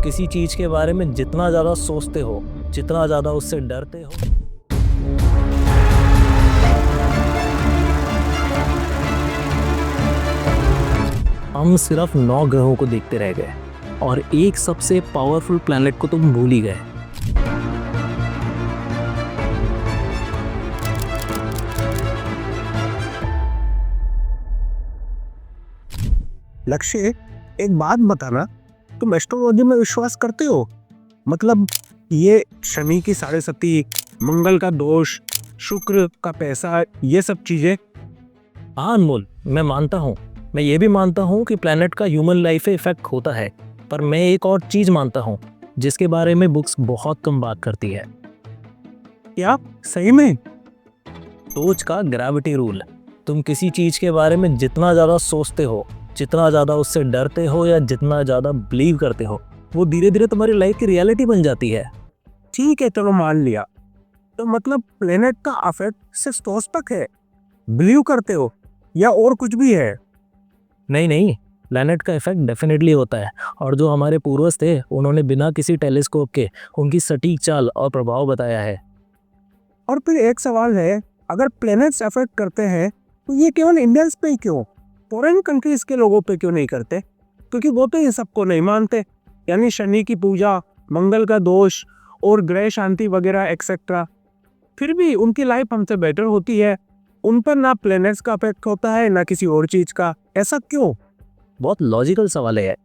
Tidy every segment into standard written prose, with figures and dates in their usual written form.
किसी चीज के बारे में जितना ज्यादा सोचते हो, जितना ज्यादा उससे डरते हो, हम सिर्फ 9 ग्रहों को देखते रह गए और एक सबसे पावरफुल प्लैनेट को तुम भूल ही गए। लक्ष्य, एक बात बताना, तुम एस्ट्रोलॉजी में विश्वास करते हो? मतलब ये शनि की 7.5, मंगल का दोष, शुक्र का पैसा, ये सब चीजें? हाँ अनमोल, मैं मानता हूँ। मैं ये भी मानता हूँ कि प्लैनेट का ह्यूमन लाइफ पे इफेक्ट होता है, पर मैं एक और चीज मानता हूँ जिसके बारे में बुक्स बहुत कम बात करती है। क्या सही में? सोच का ग्रेविटी रूल। तुम किसी चीज के बारे में जितना ज्यादा सोचते हो, जितना ज्यादा उससे डरते हो या जितना ज्यादा बिलीव करते हो, वो धीरे धीरे तुम्हारी लाइफ की रियलिटी बन जाती है। ठीक है, चलो मान लिया। तो मतलब प्लेनेट का इफेक्ट सिर्फ सोच तक है? बिलीव करते हो या और कुछ भी है? नहीं नहीं, प्लैनेट का इफेक्ट डेफिनेटली होता है, और जो हमारे पूर्वज थे उन्होंने बिना किसी टेलीस्कोप के उनकी सटीक चाल और प्रभाव बताया है। और फिर एक सवाल है, अगर प्लेनेट्स अफेक्ट करते हैं तो ये केवल इंडियंस पे ही क्यों, फॉरेन कंट्रीज के लोगों पे क्यों नहीं करते? क्योंकि वो तो ये सबको नहीं मानते, यानी शनि की पूजा, मंगल का दोष और ग्रह शांति वगैरह एक्सेट्रा। फिर भी उनकी लाइफ हमसे बेटर होती है। उन पर ना प्लेनेट्स का इफेक्ट होता है ना किसी और चीज का, ऐसा क्यों? बहुत लॉजिकल सवाल है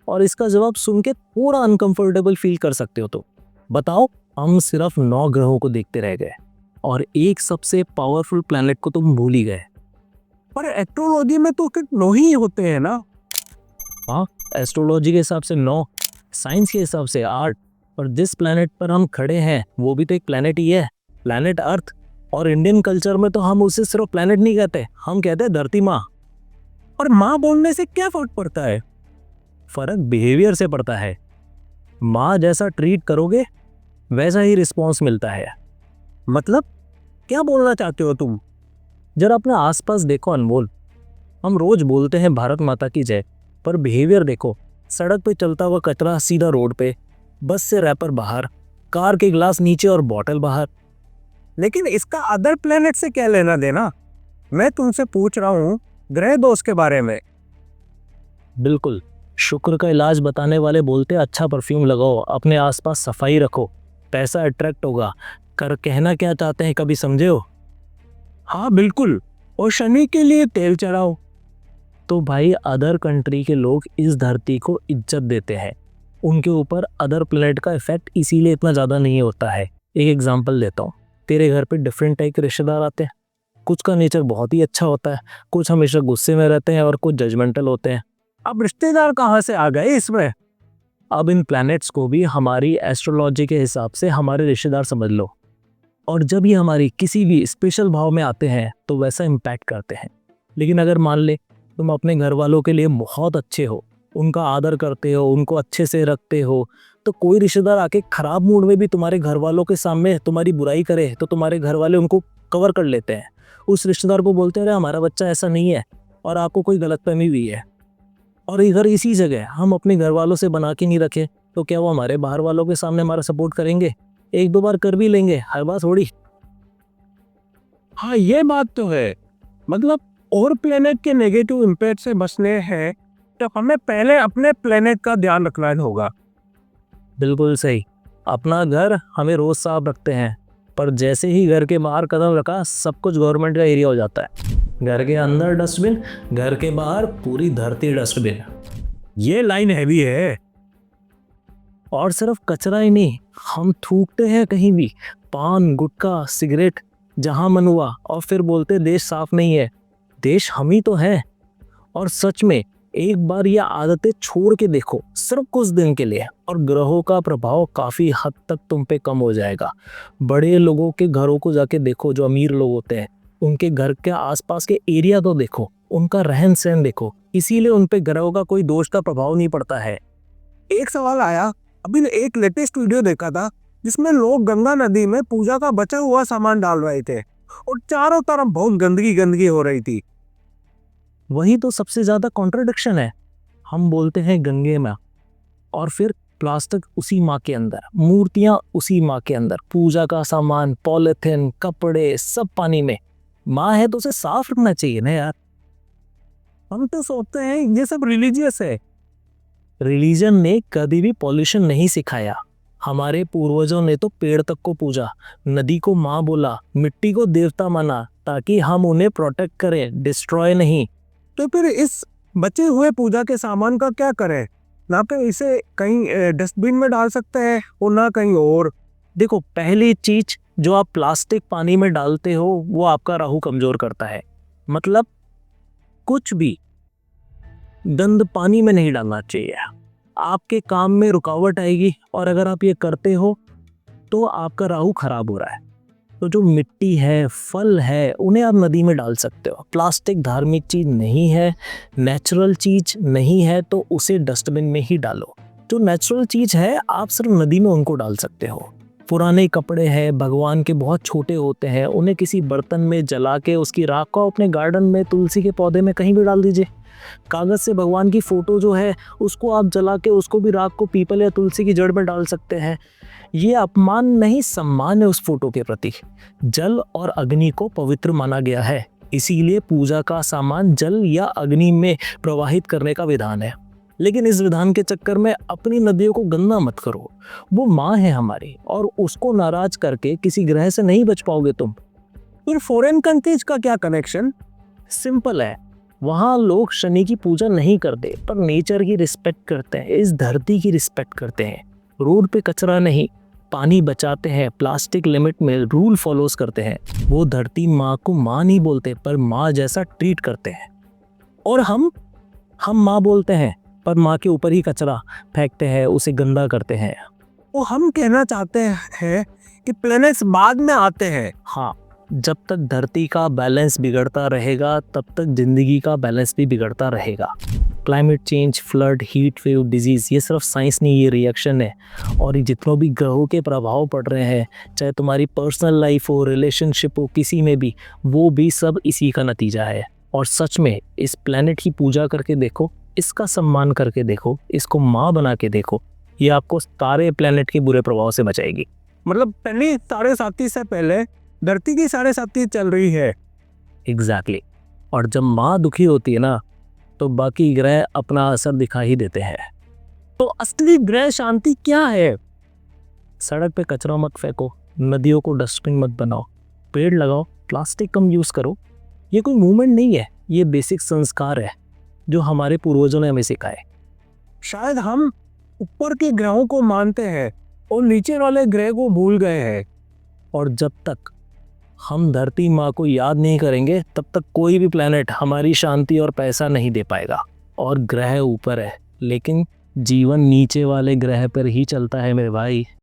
और इसका जवाब सुन के थोड़ा अनकंफर्टेबल फील कर सकते हो। तो बताओ, हम सिर्फ 9 ग्रहों को देखते रह गए और एक सबसे पावरफुल प्लैनेट को तुम भूल ही गए। पर एस्ट्रोलॉजी में तो सिर्फ 9 ही होते हैं ना? हाँ, एस्ट्रोलॉजी के हिसाब से 9, साइंस के हिसाब से 8, और जिस प्लैनेट पर हम खड़े हैं वो भी तो एक प्लैनेट ही है, प्लैनेट अर्थ। और इंडियन कल्चर में तो हम उसे सिर्फ प्लैनेट नहीं कहते, हम कहते हैं धरती माँ। और माँ बोलने से क्या फर्क पड़ता है? फर्क बिहेवियर से पड़ता है। माँ जैसा ट्रीट करोगे वैसा ही रिस्पॉन्स मिलता है। मतलब क्या बोलना चाहते हो तुम? जरा अपने आसपास देखो अनमोल, हम रोज बोलते हैं भारत माता की जय, पर बिहेवियर देखो। सड़क पे चलता हुआ कचरा सीधा रोड पे, बस से रैपर बाहर, कार के गिलास नीचे और बॉटल बाहर। लेकिन इसका अदर प्लेनेट से क्या लेना देना? मैं तुमसे पूछ रहा हूँ ग्रह दोष के बारे में। बिल्कुल, शुक्र का इलाज बताने वाले बोलते अच्छा परफ्यूम लगाओ, अपने आसपास सफाई रखो, पैसा अट्रैक्ट होगा। कर कहना क्या चाहते हैं कभी समझे हो? हाँ बिल्कुल, और शनि के लिए तेल चढ़ाओ। तो भाई अदर कंट्री के लोग इस धरती को इज्जत देते हैं, उनके ऊपर अदर प्लेनेट का इफेक्ट इसीलिए इतना ज़्यादा नहीं होता है। एक एग्जांपल देता हूँ, तेरे घर पे डिफरेंट टाइप के रिश्तेदार आते हैं। कुछ का नेचर बहुत ही अच्छा होता है, कुछ हमेशा गुस्से में रहते हैं और कुछ जजमेंटल होते हैं। अब रिश्तेदार कहाँ से आ गए इसमें? अब इन प्लैनेट्स को भी हमारी एस्ट्रोलॉजी के हिसाब से हमारे रिश्तेदार समझ लो, और जब ये हमारी किसी भी स्पेशल भाव में आते हैं तो वैसा इम्पैक्ट करते हैं। लेकिन अगर मान ले तुम अपने घर वालों के लिए बहुत अच्छे हो, उनका आदर करते हो, उनको अच्छे से रखते हो, तो कोई रिश्तेदार आके खराब मूड में भी तुम्हारे घर वालों के सामने तुम्हारी बुराई करे तो तुम्हारे घर वाले उनको कवर कर लेते हैं। उस रिश्तेदार को बोलते हैं अरे हमारा बच्चा ऐसा नहीं है, और आपको कोई गलतफहमी हुई है। और इधर इसी जगह हम अपने घर वालों से बना के नहीं रखे तो क्या वो हमारे बाहर वालों के सामने हमारा सपोर्ट करेंगे? एक दो बार कर भी लेंगे, हर बार थोड़ी। हाँ ये बात तो है। मतलब और प्लेनेट के नेगेटिव इम्पैक्ट से बचने हैं तो हमें पहले अपने प्लेनेट का ध्यान रखना होगा। बिल्कुल सही। अपना घर हमें रोज साफ रखते हैं, पर जैसे ही घर के बाहर कदम रखा सब कुछ गवर्नमेंट का एरिया हो जाता है। घर के अंदर डस्टबिन, घर के बाहर पूरी धरती डस्टबिन। ये लाइन हैवी है। और सिर्फ कचरा ही नहीं, हम थूकते हैं कहीं भी, पान, गुटखा, सिगरेट, जहां मन हुआ, और फिर बोलते देश साफ नहीं है। देश हम ही तो हैं। और सच में एक बार ये आदतें छोड़ के देखो सिर्फ कुछ दिन के लिए, और ग्रहों का प्रभाव काफी हद तक तुम पे कम हो जाएगा। बड़े लोगों के घरों को जाके देखो, जो अमीर लोग होते हैं, उनके घर के आसपास के एरिया तो देखो, उनका रहन सहन देखो, इसीलिए उन पे ग्रहों का कोई दोष का प्रभाव नहीं पड़ता है। एक सवाल आया, अभी एक लेटेस्ट वीडियो देखा था जिसमें लोग गंगा नदी में पूजा का बचा हुआ सामान डाल रहे थे और चारों तरफ बहुत गंदगी गंदगी हो रही थी। वही तो सबसे ज्यादा कॉन्ट्रडिक्शन है। हम बोलते हैं गंगे माँ, और फिर प्लास्टिक उसी माँ के अंदर, मूर्तियां उसी माँ के अंदर, पूजा का सामान, पॉलिथीन, कपड़े, सब पानी में। माँ है तो उसे साफ रखना चाहिए ना यार। हम तो सोचते हैं ये सब रिलीजियस है। रिलीजन ने कभी भी पॉल्यूशन नहीं सिखाया। हमारे पूर्वजों ने तो पेड़ तक को पूजा, नदी को माँ बोला, मिट्टी को देवता माना, ताकि हम उन्हें प्रोटेक्ट करें, डिस्ट्रॉय नहीं। तो फिर इस बचे हुए पूजा के सामान का क्या करें? ना तो इसे कहीं डस्टबिन में डाल सकते हैं और ना कहीं और। देखो, पहली चीज, जो आप प्लास्टिक पानी में डालते हो वो आपका राहु कमजोर करता है। मतलब कुछ भी गंद पानी में नहीं डालना चाहिए, आपके काम में रुकावट आएगी। और अगर आप ये करते हो तो आपका राहु खराब हो रहा है। तो जो मिट्टी है, फल है, उन्हें आप नदी में डाल सकते हो। प्लास्टिक धार्मिक चीज नहीं है, नेचुरल चीज नहीं है, तो उसे डस्टबिन में ही डालो। जो नेचुरल चीज है आप सिर्फ नदी में उनको डाल सकते हो। पुराने कपड़े हैं, भगवान के बहुत छोटे होते हैं, उन्हें किसी बर्तन में जला के उसकी राख को अपने गार्डन में, तुलसी के पौधे में कहीं भी डाल दीजिए। कागज से भगवान की फोटो जो है उसको आप जला के उसको भी राख को पीपल या तुलसी की जड़ में डाल सकते हैं। ये अपमान नहीं, सम्मान है उस फोटो के प्रति। जल और अग्नि को पवित्र माना गया है, इसीलिए पूजा का सामान जल या अग्नि में प्रवाहित करने का विधान है। लेकिन इस विधान के चक्कर में अपनी नदियों को गंदा मत करो। वो माँ है हमारी, और उसको नाराज करके किसी ग्रह से नहीं बच पाओगे तुम। फिर फॉरेन कंट्रीज का क्या कनेक्शन? सिंपल है, वहाँ लोग शनि की पूजा नहीं करते, पर नेचर की रिस्पेक्ट करते हैं, इस धरती की रिस्पेक्ट करते हैं। रोड पे कचरा नहीं, पानी बचाते हैं, प्लास्टिक लिमिट में रूल फॉलोज करते हैं। वो धरती माँ को माँ नहीं बोलते, पर माँ जैसा ट्रीट करते हैं। और हम माँ बोलते हैं, पर माँ के ऊपर ही कचरा फेंकते हैं, उसे गंदा करते हैं। वो हम कहना चाहते हैं कि प्लैनेट्स बाद में आते हैं। हाँ, जब तक धरती का बैलेंस बिगड़ता रहेगा तब तक जिंदगी का बैलेंस भी बिगड़ता रहेगा। Climate change, flood, heat wave, disease, ये सिर्फ साइंस नहीं, ये रिएक्शन है। और ये जितनों भी ग्रहों के प्रभाव पड़ रहे हैं, चाहे तुम्हारी पर्सनल लाइफ हो, रिलेशनशिप हो, किसी में भी, वो भी सब इसी का नतीजा है। और सच में इस प्लेनेट की पूजा करके देखो, इसका सम्मान करके देखो, इसको माँ बना के देखो, ये आपको सारे प्लेनेट के बुरे प्रभाव से बचाएगी। मतलब पहले 7.5 से पहले धरती की 7.5 चल रही है। एग्जैक्टली। और जब माँ दुखी होती है ना, तो बाकी ग्रह अपना असर दिखा ही देते हैं। तो असली ग्रह शांति क्या है? सड़क पे कचरा मत फेंको, नदियों को डस्टबिन मत बनाओ, पेड़ लगाओ, प्लास्टिक कम यूज़ करो। ये कोई मूवमेंट नहीं है, ये बेसिक संस्कार है जो हमारे पूर्वजों ने हमें सिखाए। शायद हम ऊपर के ग्रहों को मानते हैं और नीचे वाले ग्रह को भूल गए हैं। और जब तक हम धरती माँ को याद नहीं करेंगे, तब तक कोई भी प्लेनेट हमारी शांति और पैसा नहीं दे पाएगा। और ग्रह ऊपर है, लेकिन जीवन नीचे वाले ग्रह पर ही चलता है मेरे भाई।